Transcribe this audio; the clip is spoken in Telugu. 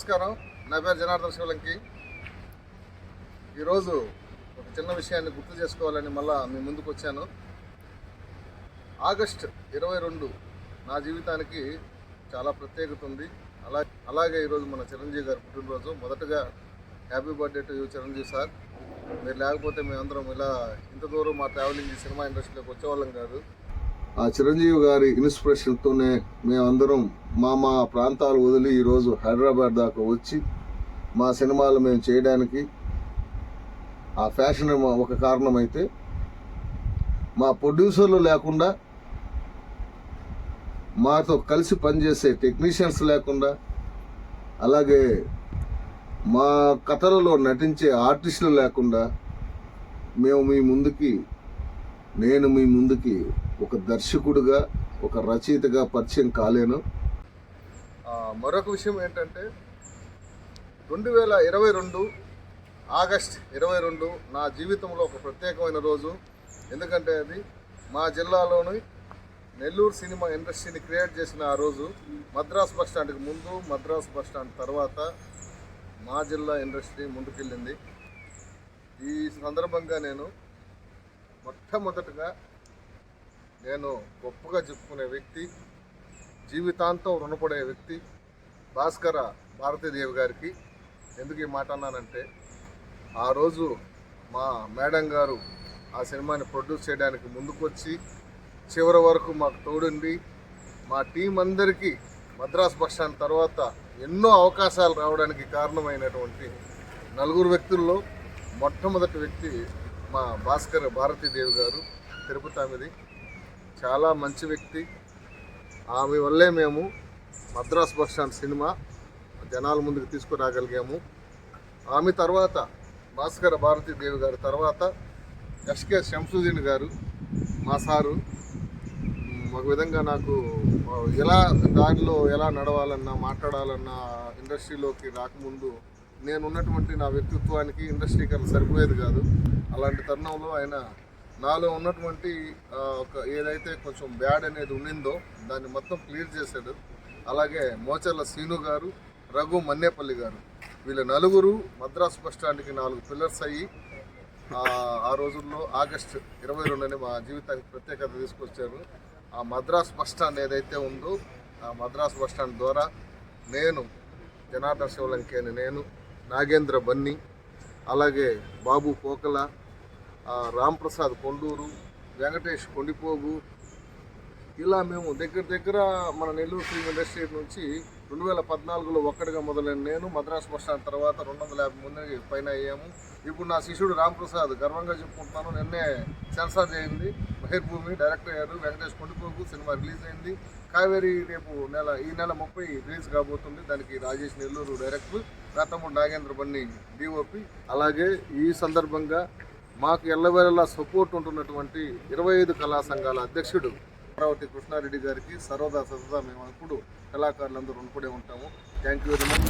నమస్కారం. నా పేరు జనార్దన్ శివలంకి. ఈరోజు ఒక చిన్న విషయాన్ని గుర్తు చేసుకోవాలని మళ్ళా మీ ముందుకు వచ్చాను. ఆగస్ట్ 22 నా జీవితానికి చాలా ప్రత్యేకత ఉంది. అలాగే ఈరోజు మన చిరంజీవి గారి పుట్టినరోజు. మొదటగా happy birthday to you Chiranjeevi sir. మీరు లేకపోతే మేమందరం ఇలా ఇంత దూరం మా ట్రావెలింగ్ ఈ సినిమా ఇండస్ట్రీలోకి వచ్చేవాళ్ళం కాదు. ఆ చిరంజీవి గారి ఇన్స్పిరేషన్తోనే మేమందరం మా ప్రాంతాలు వదిలి ఈరోజు హైదరాబాద్ దాకా వచ్చి మా సినిమాలు మేము చేయడానికి ఆ ఫ్యాషన్ ఒక కారణమైతే, మా ప్రొడ్యూసర్లు లేకుండా, మాతో కలిసి పనిచేసే టెక్నీషియన్స్ లేకుండా, అలాగే మా కథలలో నటించే ఆర్టిస్టులు లేకుండా నేను మీ ముందుకి ఒక దర్శకుడిగా, ఒక రచయితగా పరిచయం కాలేను. మరొక విషయం ఏంటంటే 2022 ఆగస్ట్ 22 నా జీవితంలో ఒక ప్రత్యేకమైన రోజు. ఎందుకంటే అది మా జిల్లాలోని నెల్లూరు సినిమా ఇండస్ట్రీని క్రియేట్ చేసిన ఆ రోజు. మద్రాసు బస్ స్టాండ్కి ముందు, మద్రాసు బస్ స్టాండ్ తర్వాత మా జిల్లా ఇండస్ట్రీ ముందుకెళ్ళింది. ఈ సందర్భంగా నేను మొట్టమొదటగా నేను గొప్పగా చెప్పుకునే వ్యక్తి, జీవితాంతం రుణపడే వ్యక్తి భాస్కర భారతీదేవి గారికి. ఎందుకు ఈ మాట అన్నానంటే, ఆ రోజు మా మేడం గారు ఆ సినిమాని ప్రొడ్యూస్ చేయడానికి ముందుకు వచ్చి చివరి వరకు మాకు తోడుండి, మా టీం అందరికీ మద్రాసు బస్ స్టాండ్ తర్వాత ఎన్నో అవకాశాలు రావడానికి కారణమైనటువంటి నలుగురు వ్యక్తుల్లో మొట్టమొదటి వ్యక్తి మా భాస్కర భారతీదేవి గారు. తిరుపతి ఆమెది చాలా మంచి వ్యక్తి. ఆమె వల్లే మేము మద్రాసు బస్ స్టాండ్ సినిమా జనాల ముందుకు తీసుకురాగలిగాము. ఆమె తర్వాత భాస్కర భారతీదేవి గారి తర్వాత ఎస్కే శంసుద్దీన్ గారు మా సారు. ఒక విధంగా నాకు దానిలో ఎలా నడవాలన్నా, మాట్లాడాలన్నా ఇండస్ట్రీలోకి రాకముందు నేనున్నటువంటి నా వ్యక్తిత్వానికి ఇండస్ట్రీకరణ సరిపోయేది కాదు. అలాంటి తరుణంలో ఆయన నాలో ఉన్నటువంటి ఒక ఏదైతే కొంచెం బ్యాడ్ అనేది ఉండిందో దాన్ని మొత్తం క్లియర్ చేశాడు. అలాగే మోచర్ల శ్రీను గారు, రఘు మన్నేపల్లి గారు, వీళ్ళ నలుగురు మద్రాసు బస్ స్టాండ్కి 4 పిల్లర్స్ అయ్యి ఆ రోజుల్లో ఆగస్ట్ 22 మా జీవితానికి ప్రత్యేకత తీసుకొచ్చారు. ఆ మద్రాసు బస్ స్టాండ్ ఏదైతే ఉందో ఆ మద్రాసు బస్ స్టాండ్ ద్వారా నేను జనార్దన్ శివలంకి అని నేను, నాగేంద్ర బన్నీ, అలాగే బాబు పోకల, రాంప్రసాద్ కొండూరు, వెంకటేష్ కొండిపోగు, ఇలా మేము దగ్గర మన నెల్లూరు ఫిల్మ్ ఇండస్ట్రీ నుంచి 2014లో ఒక్కడిగా మొదలైన నేను మద్రాసు బస్ స్టాండ్ తర్వాత 250 మంది పైన అయ్యాము. ఇప్పుడు నా శిష్యుడు రాంప్రసాద్ గర్వంగా చెప్పుకుంటున్నాను, నిన్నే సెన్సార్ చేయింది, బహిర్భూమి డైరెక్టర్ అయ్యారు. వెంకటేష్ కొండిపోగు సినిమా రిలీజ్ అయింది. కావేరి ఈ నెల 30 రిలీజ్ కాబోతుంది. దానికి రాజేష్ నెల్లూరు డైరెక్టర్, నా తమ్ముడు నాగేంద్ర బన్నీ డిఓపి. అలాగే ఈ సందర్భంగా మాకు ఎల్లవేళలా సపోర్ట్ ఉంటున్నటువంటి 25 కళా సంఘాల అధ్యక్షుడు అమరావతి కృష్ణారెడ్డి గారికి సర్వదా మేము అప్పుడు కళాకారులందరూ రుణపడి ఉంటాము. Thank you very much.